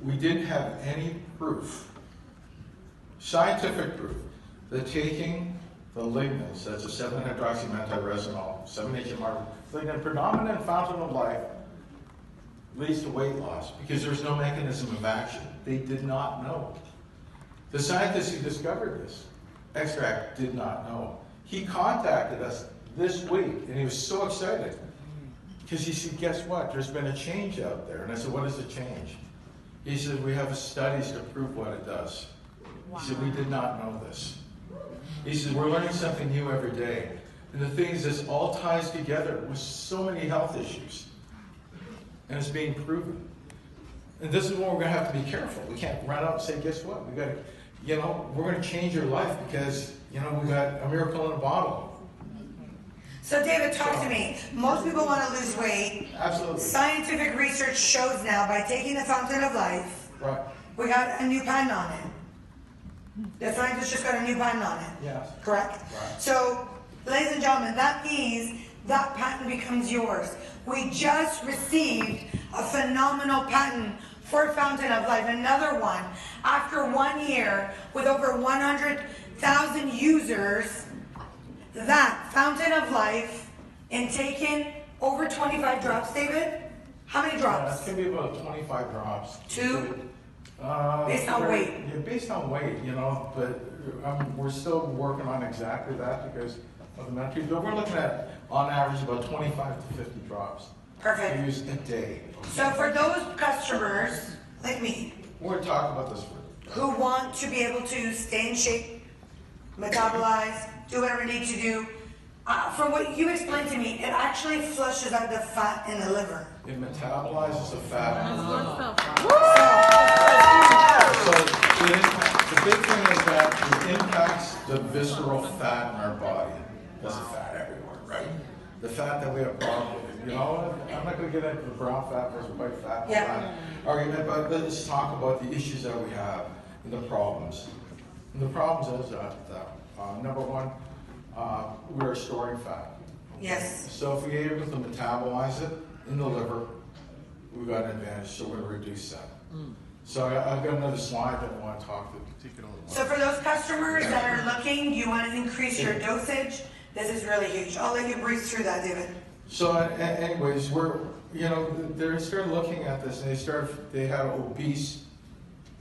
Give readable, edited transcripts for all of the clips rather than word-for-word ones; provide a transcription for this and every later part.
we didn't have any proof, scientific proof, that taking the lignans, that's a 7-hydroxymentyresinol, 7-HMR lignin, predominant fountain of life, leads to weight loss because there's no mechanism of action. They did not know. The scientist who discovered this extract did not know. He contacted us this week and he was so excited because he said, guess what? There's been a change out there. And I said, what is the change? He said, we have studies to prove what it does. Wow. He said, we did not know this. He said, we're learning something new every day. And the thing is, this all ties together with so many health issues. And it's being proven. And this is where we're going to have to be careful. We can't run out and say, guess what? We got to, we're going to change your life because, we got a miracle in a bottle. So David, talk to me. Most people want to lose weight. Absolutely. Scientific research shows now by taking the fountain of life, right, we got a new patent on it. The scientists just got a new patent on it. Yes. Correct? Right. So, ladies and gentlemen, that means that patent becomes yours. We just received a phenomenal patent for Fountain of Life, another one. After 1 year, with over 100,000 users, that Fountain of Life, and taken over 25 drops, David? How many drops? It's going to be about 25 drops. 2? Based on weight? Yeah, based on weight, but we're still working on exactly that because of the metrics. But we're looking at, on average, about 25 to 50 drops. Perfect. To use a day. So for those customers, like me, we're going to talk about this who want to be able to stay in shape, metabolize, do whatever you need to do, from what you explained to me, it actually flushes out the fat in the liver. It metabolizes the fat in the liver. So the big thing is that it impacts the visceral fat in our body. There's a fat everywhere, right? The fat that we have problem with. I'm not going to get into the brown fat versus white fat argument, but let's talk about the issues that we have and the problems. And the problems is that, number one, we're storing fat. Okay? Yes. So if we're able to metabolize it in the liver, we've got an advantage, so we're going to reduce that. So I've got another slide that I want to talk to. So for those customers that are looking, you want to increase your dosage, this is really huge. I'll let you breeze through that, David. So anyways, they started looking at this and they had obese,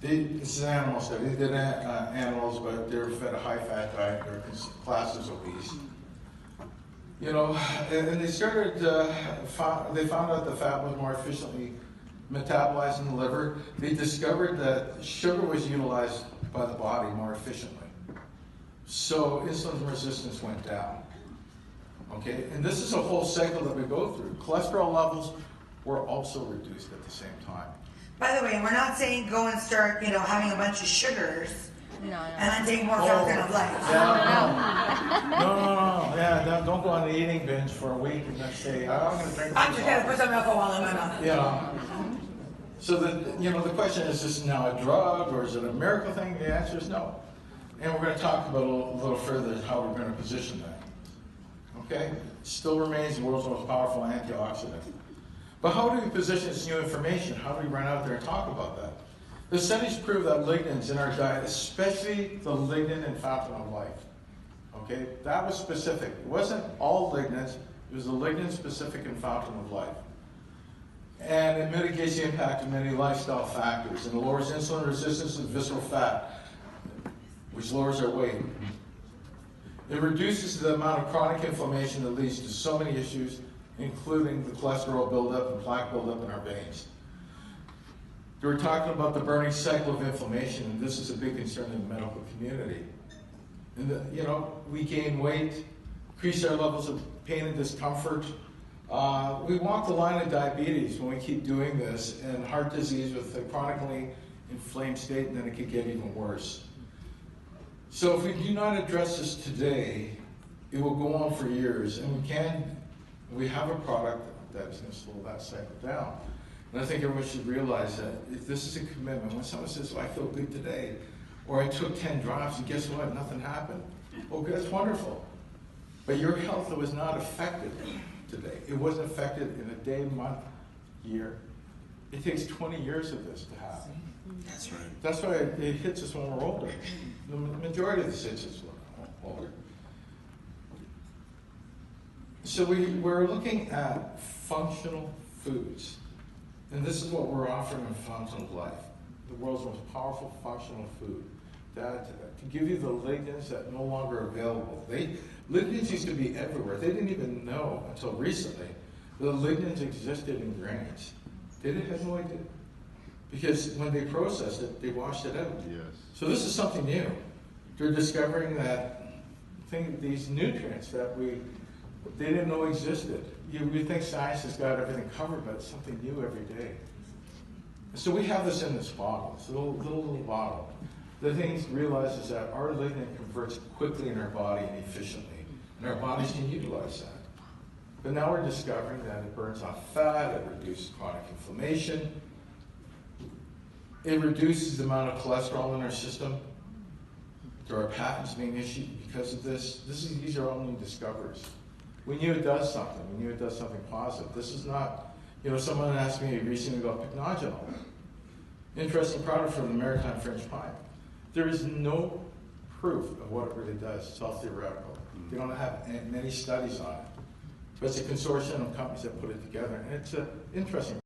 this is an animal study, they did animals, but they were fed a high-fat diet, they're classed as obese. And they started, they found out the fat was more efficiently metabolized in the liver. They discovered that sugar was utilized by the body more efficiently. So insulin resistance went down. Okay, and this is a whole cycle that we go through. Cholesterol levels were also reduced at the same time. By the way, we're not saying go and start, having a bunch of sugars and then take more Fountain of Life. No. Yeah, don't go on the eating binge for a week and then say, I'm going to drink. I'm just going to put some alcohol in my mouth. So the question is this now a drug or is it a miracle thing? The answer is no. And we're going to talk about a little further how we're going to position that. Okay? Still remains the world's most powerful antioxidant. But how do we position this new information? How do we run out there and talk about that? The studies prove that lignans in our diet, especially the lignan in Fountain of Life, okay, that was specific. It wasn't all lignans, it was the lignan specific in Fountain of Life. And it mitigates the impact of many lifestyle factors and lowers insulin resistance and visceral fat, which lowers our weight. It reduces the amount of chronic inflammation that leads to so many issues, including the cholesterol buildup and plaque buildup in our veins. They were talking about the burning cycle of inflammation, and this is a big concern in the medical community. And we gain weight, increase our levels of pain and discomfort. We walk the line of diabetes when we keep doing this, and heart disease with a chronically inflamed state, and then it could get even worse. So if we do not address this today, it will go on for years, and we have a product that is going to slow that cycle down. And I think everyone should realize that if this is a commitment, when someone says, well, I feel good today, or I took 10 drops, and guess what, nothing happened. Well, that's wonderful. But your health was not affected today. It wasn't affected in a day, month, year. It takes 20 years of this to happen. That's right. That's why it hits us when we're older. The majority of this hits us when we're older. So we're looking at functional foods. And this is what we're offering in Fountain of Life, the world's most powerful functional food. That to give you the lignans that are no longer available. Lignans used to be everywhere. They didn't even know until recently the lignans existed in grains. They didn't have no idea. Because when they processed it, they washed it out. Yes. So this is something new. They're discovering that these nutrients that they didn't know existed. We think science has got everything covered, but it's something new every day. So we have this in this bottle, this little bottle. The thing to realize is that our lignin converts quickly in our body and efficiently, and our bodies can utilize that. But now we're discovering that it burns off fat, it reduces chronic inflammation, it reduces the amount of cholesterol in our system. There are patents being issued because of this. These are all new discoveries. We knew it does something. We knew it does something positive. This is not, someone asked me recently about pycnogenol. Interesting product from the maritime French pine. There is no proof of what it really does. It's all theoretical. They don't have many studies on it. But it's a consortium of companies that put it together, and it's an interesting